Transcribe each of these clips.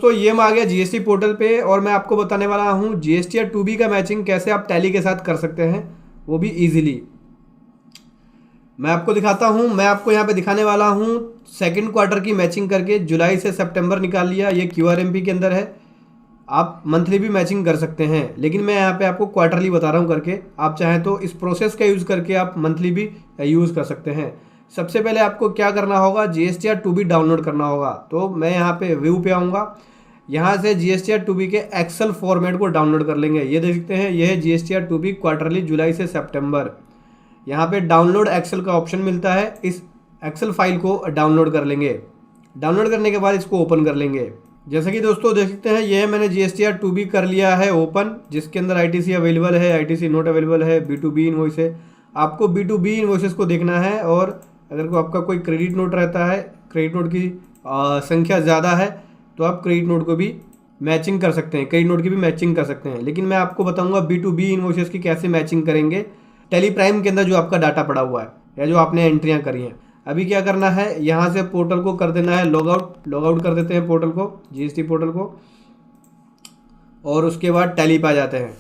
दोस्तों ये मैं आ गया जीएसटी पोर्टल पे और मैं आपको बताने वाला हूँ जीएसटी या टू बी का मैचिंग कैसे आप टैली के साथ कर सकते हैं, वो भी इजीली। मैं आपको दिखाता हूँ। मैं आपको यहाँ पे दिखाने वाला हूँ सेकंड क्वार्टर की मैचिंग करके जुलाई से सितंबर निकाल लिया। ये क्यूआरएमपी के अंदर है। आप मंथली भी मैचिंग कर सकते हैं, लेकिन मैं यहाँ पे आपको क्वार्टरली बता रहा हूँ करके। आप चाहें तो इस प्रोसेस का यूज़ करके आप मंथली भी यूज़ कर सकते हैं। सबसे पहले आपको क्या करना होगा, जीएसटी या टू बी डाउनलोड करना होगा। तो मैं यहाँ पे व्यू पे आऊँगा, यहाँ से जीएसटी या टू बी के एक्सेल फॉर्मेट को डाउनलोड कर लेंगे। ये देख सकते हैं, ये है जीएसटी या टू बी क्वार्टरली जुलाई से सितंबर। यहाँ पे डाउनलोड एक्सेल का ऑप्शन मिलता है। इस एक्सेल फाइल को डाउनलोड कर लेंगे। डाउनलोड करने के बाद इसको ओपन कर लेंगे। जैसे कि दोस्तों देख सकते हैं, ये मैंने जीएसटी या टू बी कर लिया है ओपन, जिसके अंदर आईटीसी अवेलेबल है, आईटीसी नॉट अवेलेबल है, बी2बी इनवॉइस है। आपको बी2बी इनवॉइसेस को देखना है, और अगर आपका कोई क्रेडिट नोट रहता है, क्रेडिट नोट की संख्या ज़्यादा है, तो आप क्रेडिट नोट को भी मैचिंग कर सकते हैं, क्रेडिट नोट की भी मैचिंग कर सकते हैं। लेकिन मैं आपको बताऊंगा बी2बी इनवॉइसेस की कैसे मैचिंग करेंगे टैली प्राइम के अंदर जो आपका डाटा पड़ा हुआ है या जो आपने एंट्रियां करी हैं। अभी क्या करना है, यहाँ से पोर्टल को कर देना है लॉग आउट कर देते हैं पोर्टल को, जीएसटी पोर्टल को, और उसके बाद टैली पे आ जाते हैं।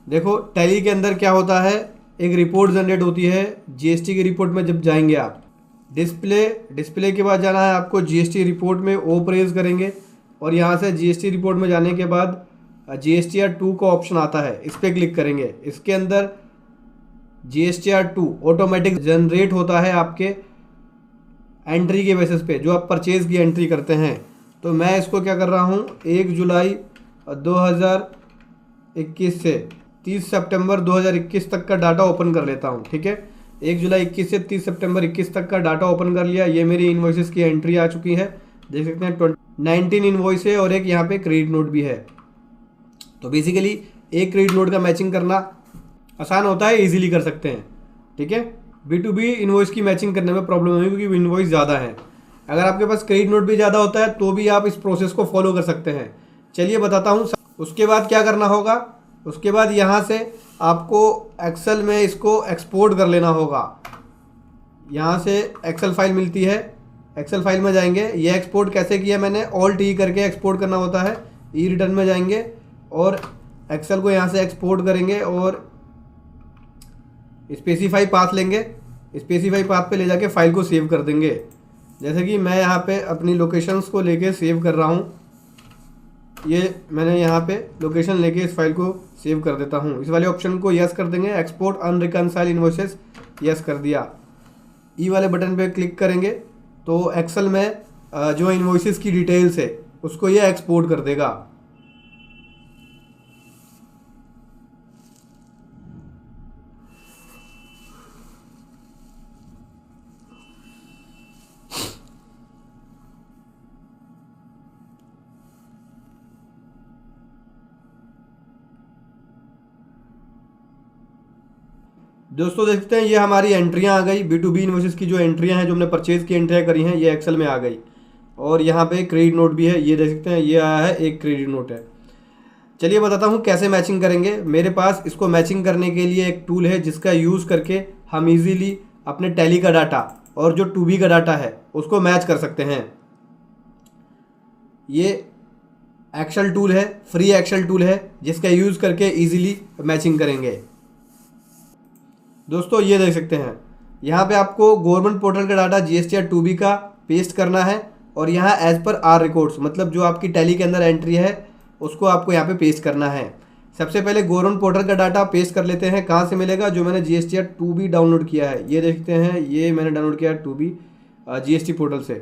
देखो टैली के अंदर क्या होता है, एक रिपोर्ट जनरेट होती है। जीएसटी की रिपोर्ट में जब जाएंगे आप डिस्प्ले के बाद जाना है आपको जीएसटी रिपोर्ट में, ओ प्रेस करेंगे, और यहाँ से जीएसटी रिपोर्ट में जाने के बाद जीएसटी या टू का ऑप्शन आता है, इस पर क्लिक करेंगे। इसके अंदर जीएसटीआर 2 ऑटोमेटिक जनरेट होता है आपके एंट्री के बेसिस पे, जो आप परचेज की एंट्री करते हैं। तो मैं इसको क्या कर रहा हूँ, 1 जुलाई 2021 से 30 सितंबर 2021 तक का डाटा ओपन कर लेता हूँ। ठीक है, 1 जुलाई 21 से 30 सितंबर 21 तक का डाटा ओपन कर लिया। ये मेरी इन्वॉइसेस की एंट्री आ चुकी है, देख सकते हैं 19 इन्वॉइस है और एक यहाँ पे क्रेडिट नोट भी है। तो बेसिकली एक क्रेडिट नोट का मैचिंग करना आसान होता है, इजीली कर सकते हैं। ठीक है, बी2बी इनवॉइस की मैचिंग करने में प्रॉब्लम है क्योंकि इनवॉइस ज़्यादा है। अगर आपके पास क्रेडिट नोट भी ज़्यादा होता है तो भी आप इस प्रोसेस को फॉलो कर सकते हैं। चलिए बताता हूँ। उसके बाद क्या करना होगा, उसके बाद यहाँ से आपको एक्सेल में इसको एक्सपोर्ट कर लेना होगा। यहाँ से एक्सेल फाइल मिलती है, एक्सेल फाइल में जाएंगे। ये एक्सपोर्ट कैसे किया मैंने, ऑल्ट ई करके एक्सपोर्ट करना होता है। ई रिटर्न में जाएंगे और एक्सेल को यहाँ से एक्सपोर्ट करेंगे और स्पेसिफाई पाथ लेंगे। स्पेसिफाई पाथ पे ले जाके फाइल को सेव कर देंगे। जैसे कि मैं यहाँ पे अपनी लोकेशंस को लेके सेव कर रहा हूँ। ये मैंने यहाँ पे लोकेशन लेके इस फाइल को सेव कर देता हूँ। इस वाले ऑप्शन को यस कर देंगे, एक्सपोर्ट अनरिकनसाइल इन्वॉइसेस, यस कर दिया। ई वाले बटन पे क्लिक करेंगे तो एक्सेल में जो इन्वॉइसेस की डिटेल्स है उसको ये एक्सपोर्ट कर देगा। दोस्तों देखते हैं, ये हमारी एंट्रियां आ गई। बी2बी इन्वॉइसेस की जो एंट्रियां हैं, जो हमने परचेज की एंट्रियां करी हैं, ये एक्सेल में आ गई। और यहाँ पे क्रेडिट नोट भी है, ये देख सकते हैं, ये आया है, एक क्रेडिट नोट है। चलिए बताता हूँ कैसे मैचिंग करेंगे। मेरे पास इसको मैचिंग करने के लिए एक टूल है जिसका यूज़ करके हम इजीली अपने टैली का डाटा और जो टू बी का डाटा है उसको मैच कर सकते हैं। ये एक्सेल टूल है, फ्री एक्सेल टूल है, जिसका यूज़ करके इजीली मैचिंग करेंगे। दोस्तों ये देख सकते हैं, यहाँ पे आपको गवर्नमेंट पोर्टल का डाटा जीएसटी या टू बी का पेस्ट करना है, और यहाँ एज पर आर रिकॉर्ड्स, मतलब जो आपकी टैली के अंदर एंट्री है उसको आपको यहाँ पे पेस्ट करना है। सबसे पहले गवर्नमेंट पोर्टल का डाटा पेस्ट कर लेते हैं। कहाँ से मिलेगा, जो मैंने जीएसटी या टू बी डाउनलोड किया है, ये देखते हैं, ये मैंने डाउनलोड किया है टू बी जीएसटी पोर्टल से।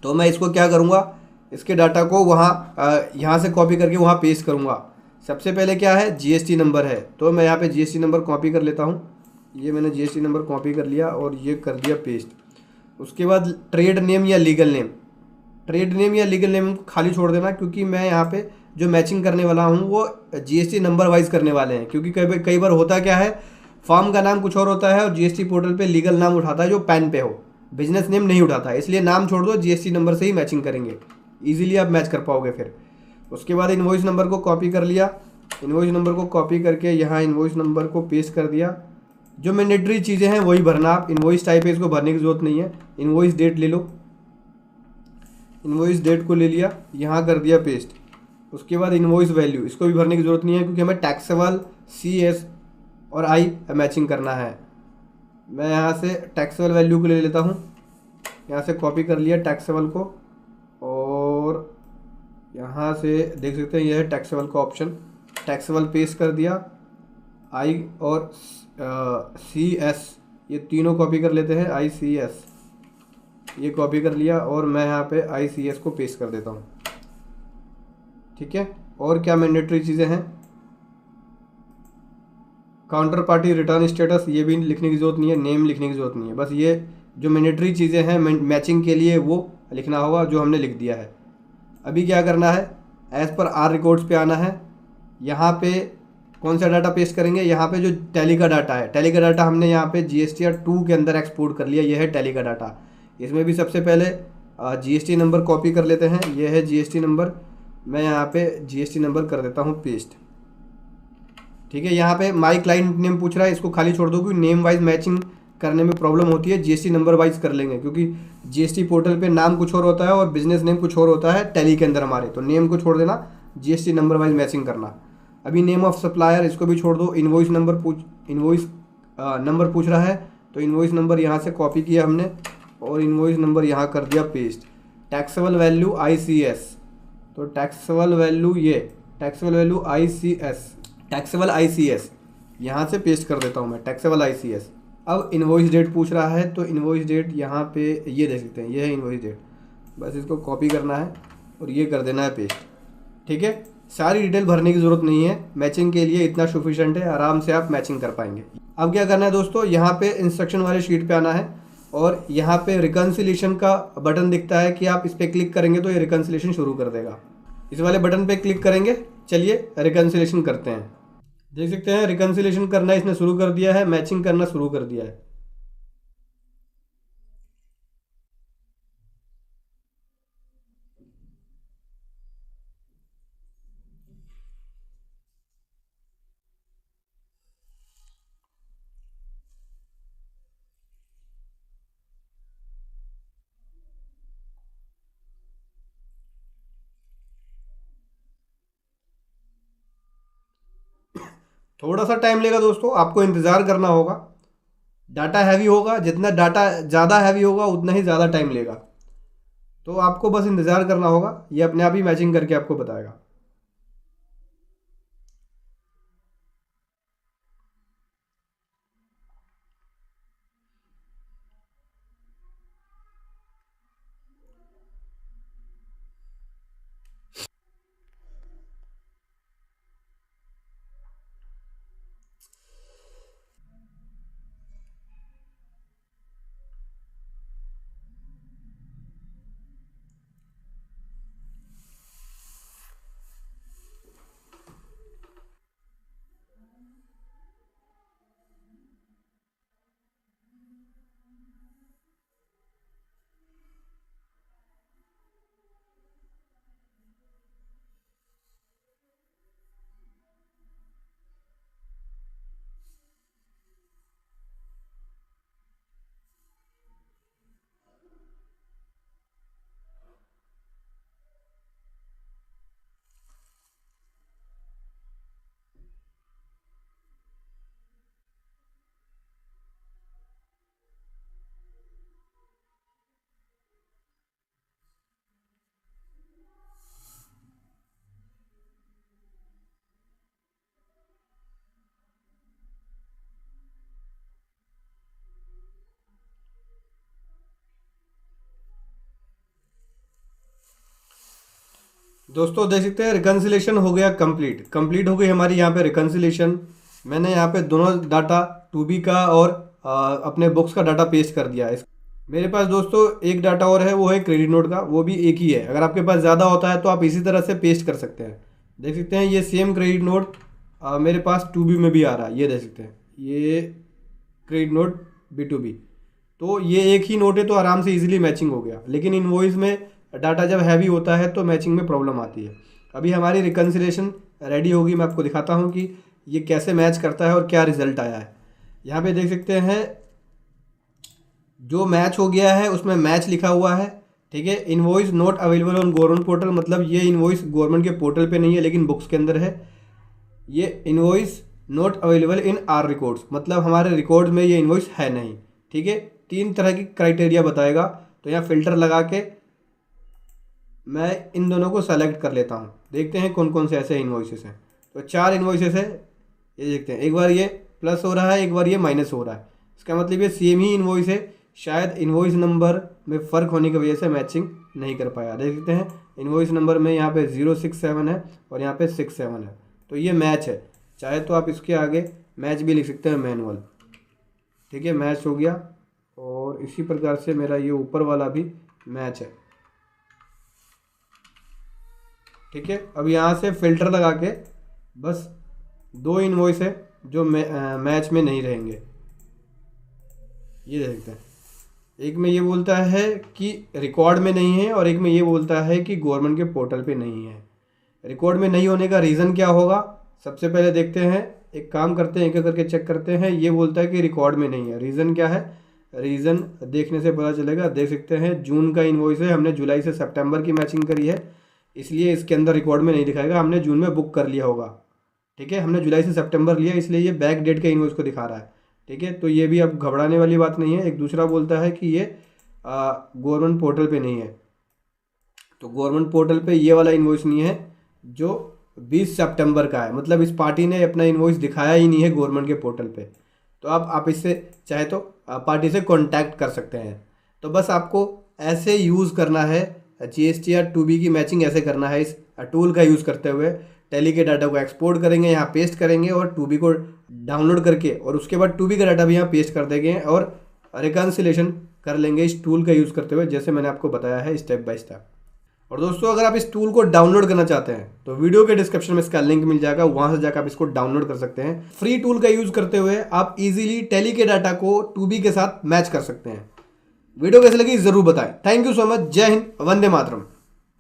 तो मैं इसको क्या करूँगा, इसके डाटा को वहाँ यहाँ से कॉपी करके वहाँ पेस्ट करूँगा। सबसे पहले क्या है, जीएसटी नंबर है, तो मैं यहाँ पे जीएसटी नंबर कॉपी कर लेता हूँ। ये मैंने जीएसटी नंबर कॉपी कर लिया और ये कर दिया पेस्ट। उसके बाद ट्रेड नेम या लीगल नेम, ट्रेड नेम या लीगल नेम खाली छोड़ देना, क्योंकि मैं यहाँ पे जो मैचिंग करने वाला हूँ वो जीएसटी नंबर वाइज करने वाले हैं। क्योंकि कई बार होता क्या है, फॉर्म का नाम कुछ और होता है और जीएसटी पोर्टल पे लीगल नाम उठाता है जो पैन पे हो, बिजनेस नेम नहीं उठाता है। इसलिए नाम छोड़ दो, जीएसटी नंबर से ही मैचिंग करेंगे, ईजिली आप मैच कर पाओगे फिर। उसके बाद इनवॉइस नंबर को कॉपी कर लिया। इनवॉइस नंबर को कॉपी करके यहाँ इनवॉइस नंबर को पेस्ट कर दिया। जो मैंडेटरी चीज़ें हैं वही भरना आप। इनवॉइस टाइप है, इसको भरने की जरूरत नहीं है। इनवॉइस डेट ले लो, इन्वॉइस डेट को ले लिया, यहाँ कर दिया पेस्ट। उसके बाद इन्वॉइस वैल्यू, इसको भी भरने की ज़रूरत नहीं है क्योंकि हमें टैक्सेबल CS और I मैचिंग करना है। मैं यहाँ से टैक्सेबल वैल्यू को ले लेता हूँ, यहाँ से कॉपी कर लिया टैक्सेबल को, और यहाँ से देख सकते हैं यह है टैक्सेबल का ऑप्शन, टैक्सेबल पेस्ट कर दिया। I और CS ये तीनों कॉपी कर लेते हैं, ICS ये कॉपी कर लिया, और मैं यहाँ पे ICS को पेस्ट कर देता हूँ। ठीक है, और क्या मैंडेटरी चीज़ें हैं, काउंटर पार्टी रिटर्न स्टेटस ये भी लिखने की ज़रूरत नहीं है, नेम लिखने की ज़रूरत नहीं है, बस ये जो मैंडेटरी चीज़ें हैं मैचिंग के लिए वो लिखना होगा जो हमने लिख दिया है। अभी क्या करना है, एज़ पर आर रिकॉर्ड्स पे आना है। यहाँ पे कौन सा डाटा पेस्ट करेंगे, यहाँ पे जो टैली का डाटा है, टैली का डाटा हमने यहाँ पे GSTR 2 के अंदर एक्सपोर्ट कर लिया, ये है टैली का डाटा। इसमें भी सबसे पहले GST नंबर कॉपी कर लेते हैं, ये है GST नंबर, मैं यहाँ पे GST नंबर कर देता हूँ पेस्ट। ठीक है, यहाँ पे माई क्लाइंट नेम पूछ रहा है, इसको खाली छोड़ दो क्योंकि नेम वाइज मैचिंग करने में प्रॉब्लम होती है। GST नंबर वाइज कर लेंगे क्योंकि GST पोर्टल पे नाम कुछ और होता है और बिजनेस नेम कुछ और होता है टैली के अंदर हमारे, तो नेम को छोड़ देना, GST नंबर वाइज मैचिंग करना। अभी नेम ऑफ सप्लायर इसको भी छोड़ दो, इन्वॉइस नंबर पूछ रहा है, तो इन्वॉइस नंबर यहाँ से कॉपी किया हमने और इन्वॉइस नंबर यहाँ कर दिया पेस्ट। टैक्सेबल वैल्यू ICS, तो टैक्सेबल वैल्यू ये टैक्सेबल वैल्यू टैक्सेबल ICS यहाँ से पेस्ट कर देता हूँ मैं, टैक्सेबल ICS। अब इन्वॉइस डेट पूछ रहा है, तो इन्वॉइस डेट यहाँ पे ये देख सकते हैं, ये है इन्वॉइस डेट, बस इसको कॉपी करना है और ये कर देना है पेस्ट। ठीक है, सारी डिटेल भरने की ज़रूरत नहीं है, मैचिंग के लिए इतना सफिशेंट है, आराम से आप मैचिंग कर पाएंगे। अब क्या करना है दोस्तों, यहाँ पे इंस्ट्रक्शन वाले शीट पे आना है और यहाँ पे रिकन्सिलेशन का बटन दिखता है कि आप इस पर क्लिक करेंगे तो ये रिकन्सिलेशन शुरू कर देगा। इस वाले बटन पे क्लिक करेंगे, चलिए रिकन्सिलेशन करते हैं। देख सकते हैं रिकन्सिलेशन करना इसने शुरू कर दिया है, मैचिंग करना शुरू कर दिया है। थोड़ा सा टाइम लेगा दोस्तों, आपको इंतज़ार करना होगा। डाटा हैवी होगा, जितना डाटा ज़्यादा हैवी होगा उतना ही ज़्यादा टाइम लेगा, तो आपको बस इंतज़ार करना होगा, ये अपने आप ही मैचिंग करके आपको बताएगा। दोस्तों देख सकते हैं रिकन्सिलेशन हो गया कंप्लीट हो गई हमारी यहाँ पे रिकन्सिलेशन। मैंने यहाँ पे दोनों डाटा 2B का और अपने बुक्स का डाटा पेस्ट कर दिया है। मेरे पास दोस्तों एक डाटा और है, वो है क्रेडिट नोट का, वो भी एक ही है। अगर आपके पास ज़्यादा होता है तो आप इसी तरह से पेस्ट कर सकते हैं। देख सकते हैं ये सेम क्रेडिट नोट मेरे पास 2B में भी आ रहा है, ये देख सकते हैं, ये क्रेडिट नोट B2B, तो ये एक ही नोट है तो आराम से इजीली मैचिंग हो गया। लेकिन इनवॉइस में डाटा जब हैवी होता है तो मैचिंग में प्रॉब्लम आती है। अभी हमारी रिकन्सिलेशन रेडी होगी, मैं आपको दिखाता हूँ कि ये कैसे मैच करता है और क्या रिजल्ट आया है। यहाँ पे देख सकते हैं जो मैच हो गया है उसमें मैच लिखा हुआ है, ठीक है। Invoice not available on government portal, मतलब ये इनवॉइस गवर्नमेंट के पोर्टल पे नहीं है लेकिन बुक्स के अंदर है। ये invoice not available in are records, मतलब हमारे रिकॉर्ड में ये इनवॉइस है नहीं। ठीक है, 3 तरह की क्राइटेरिया बताएगा। तो यहाँ फिल्टर लगा के मैं इन दोनों को सेलेक्ट कर लेता हूँ, देखते हैं कौन कौन से ऐसे इनवॉइसेस हैं। तो 4 इनवॉइसेस है, ये देखते हैं। एक बार ये प्लस हो रहा है, एक बार ये माइनस हो रहा है, इसका मतलब ये सेम ही इनवॉइस है। शायद इनवॉइस नंबर में फ़र्क होने की वजह से मैचिंग नहीं कर पाया। देख सकते हैं इनवॉइस नंबर में यहाँ पे 067 है और यहाँ पे 67 है, तो ये मैच है। चाहे तो आप इसके आगे मैच भी लिख सकते हैं, मैनुअल। ठीक है, मैच हो गया। और इसी प्रकार से मेरा ये ऊपर वाला भी मैच है। ठीक है, अब यहाँ से फिल्टर लगा के बस 2 इनवॉइस है जो मैच में नहीं रहेंगे। ये देखते हैं, एक में ये बोलता है कि रिकॉर्ड में नहीं है और एक में ये बोलता है कि गवर्नमेंट के पोर्टल पे नहीं है। रिकॉर्ड में नहीं होने का रीज़न क्या होगा, सबसे पहले देखते हैं। एक काम करते हैं, एक एक करके चेक करते हैं। ये बोलता है कि रिकॉर्ड में नहीं है, रीज़न क्या है? रीज़न देखने से पता चलेगा। देख सकते हैं जून का इनवॉइस है, हमने जुलाई से सितंबर की मैचिंग करी है, इसलिए इसके अंदर रिकॉर्ड में नहीं दिखाएगा। हमने जून में बुक कर लिया होगा। ठीक है, हमने जुलाई से सितंबर लिया, इसलिए ये बैक डेट के इनवॉइस को दिखा रहा है। ठीक है, तो ये भी अब घबराने वाली बात नहीं है। एक दूसरा बोलता है कि ये गवर्नमेंट पोर्टल पे नहीं है, तो गवर्नमेंट पोर्टल पे ये वाला इनवॉइस नहीं है जो 20 सितंबर का है, मतलब इस पार्टी ने अपना इनवॉइस दिखाया ही नहीं है गवर्नमेंट के पोर्टल पे। तो आप इससे चाहे तो पार्टी से कांटेक्ट कर सकते हैं। तो बस आपको ऐसे यूज़ करना है, GSTR 2B की मैचिंग ऐसे करना है। इस टूल का यूज़ करते हुए टैली के डाटा को एक्सपोर्ट करेंगे, यहाँ पेस्ट करेंगे और 2B को डाउनलोड करके और उसके बाद 2B का डाटा भी यहाँ पेस्ट कर देंगे और रिकन्सिलेशन कर लेंगे इस टूल का यूज़ करते हुए, जैसे मैंने आपको बताया है स्टेप बाय स्टेप। और दोस्तों अगर आप इस टूल को डाउनलोड करना चाहते हैं तो वीडियो के डिस्क्रिप्शन में इसका लिंक मिल जाएगा, वहां से जाकर आप इसको डाउनलोड कर सकते हैं। फ्री टूल का यूज़ करते हुए आप इजीली टैली के डाटा को 2B के साथ मैच कर सकते हैं। वीडियो कैसे लगी ज़रूर बताएं। Thank you so much. जय हिंद, वंदे मातरम।